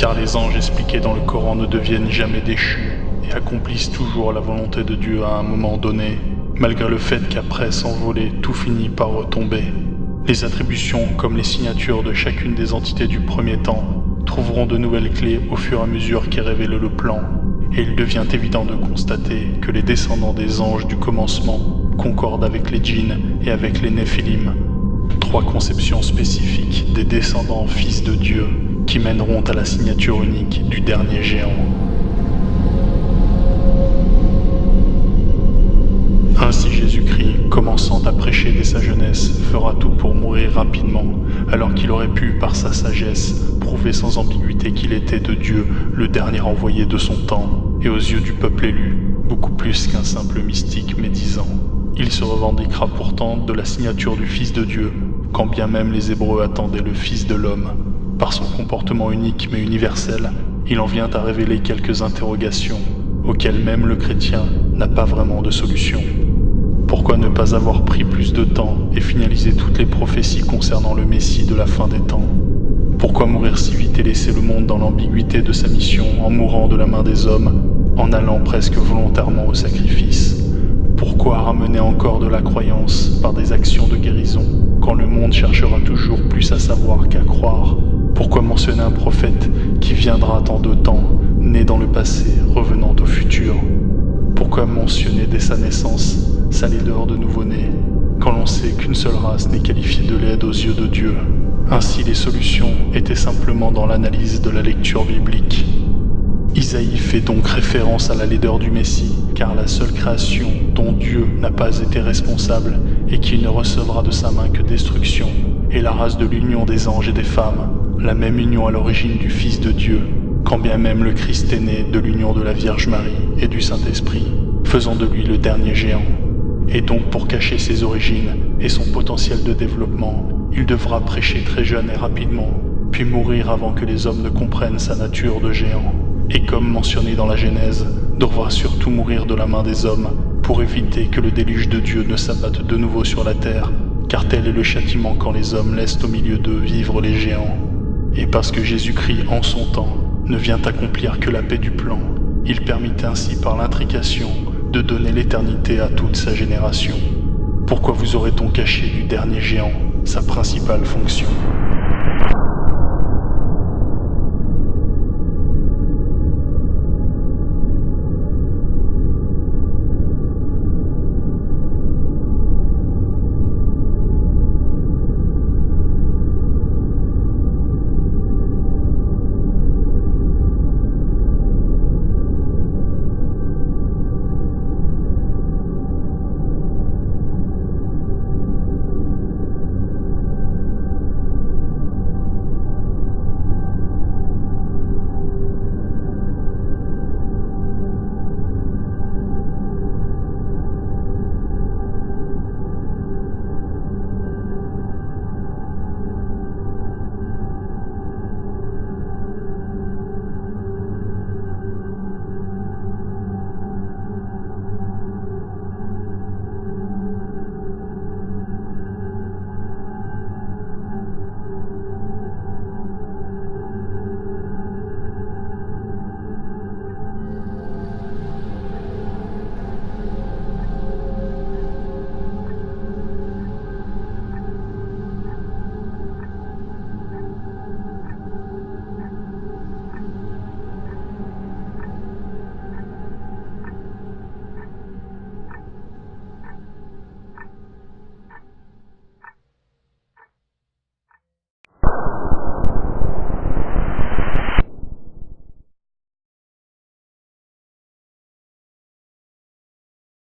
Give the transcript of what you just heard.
car les anges expliqués dans le Coran ne deviennent jamais déchus et accomplissent toujours la volonté de Dieu à un moment donné, malgré le fait qu'après s'envoler, tout finit par retomber. Les attributions, comme les signatures de chacune des entités du premier temps, trouveront de nouvelles clés au fur et à mesure qu'est révélé le plan, et il devient évident de constater que les descendants des anges du commencement concordent avec les djinns et avec les néphilim, trois conceptions spécifiques des descendants fils de Dieu qui mèneront à la signature unique du dernier géant. Ainsi Jésus-Christ, commençant à prêcher dès sa jeunesse, fera tout pour mourir rapidement, alors qu'il aurait pu, par sa sagesse, prouver sans ambiguïté qu'il était de Dieu, le dernier envoyé de son temps, et aux yeux du peuple élu, beaucoup plus qu'un simple mystique médisant. Il se revendiquera pourtant de la signature du Fils de Dieu, quand bien même les Hébreux attendaient le Fils de l'homme. Par son comportement unique mais universel, il en vient à révéler quelques interrogations, auxquelles même le chrétien n'a pas vraiment de solution. Pourquoi ne pas avoir pris plus de temps et finaliser toutes les prophéties concernant le Messie de la fin des temps? Pourquoi mourir si vite et laisser le monde dans l'ambiguïté de sa mission en mourant de la main des hommes, en allant presque volontairement au sacrifice? Pourquoi ramener encore de la croyance par des actions de guérison, quand le monde cherchera toujours plus à savoir qu'à croire? Pourquoi mentionner un prophète qui viendra dans 2 temps, né dans le passé, revenant au futur? Pourquoi mentionner dès sa naissance sa laideur de nouveau-né, quand l'on sait qu'une seule race n'est qualifiée de laide aux yeux de Dieu? Ainsi les solutions étaient simplement dans l'analyse de la lecture biblique. Isaïe fait donc référence à la laideur du Messie, car la seule création dont Dieu n'a pas été responsable et qui ne recevra de sa main que destruction est la race de l'union des anges et des femmes, la même union à l'origine du Fils de Dieu, quand bien même le Christ est né de l'union de la Vierge Marie et du Saint-Esprit, faisant de lui le dernier géant. Et donc pour cacher ses origines et son potentiel de développement, il devra prêcher très jeune et rapidement, puis mourir avant que les hommes ne comprennent sa nature de géant. Et comme mentionné dans la Genèse, devra surtout mourir de la main des hommes pour éviter que le déluge de Dieu ne s'abatte de nouveau sur la terre, car tel est le châtiment quand les hommes laissent au milieu d'eux vivre les géants. Et parce que Jésus-Christ, en son temps, ne vient accomplir que la paix du plan, il permit ainsi par l'intrication de donner l'éternité à toute sa génération. Pourquoi vous aurait-on caché du dernier géant sa principale fonction?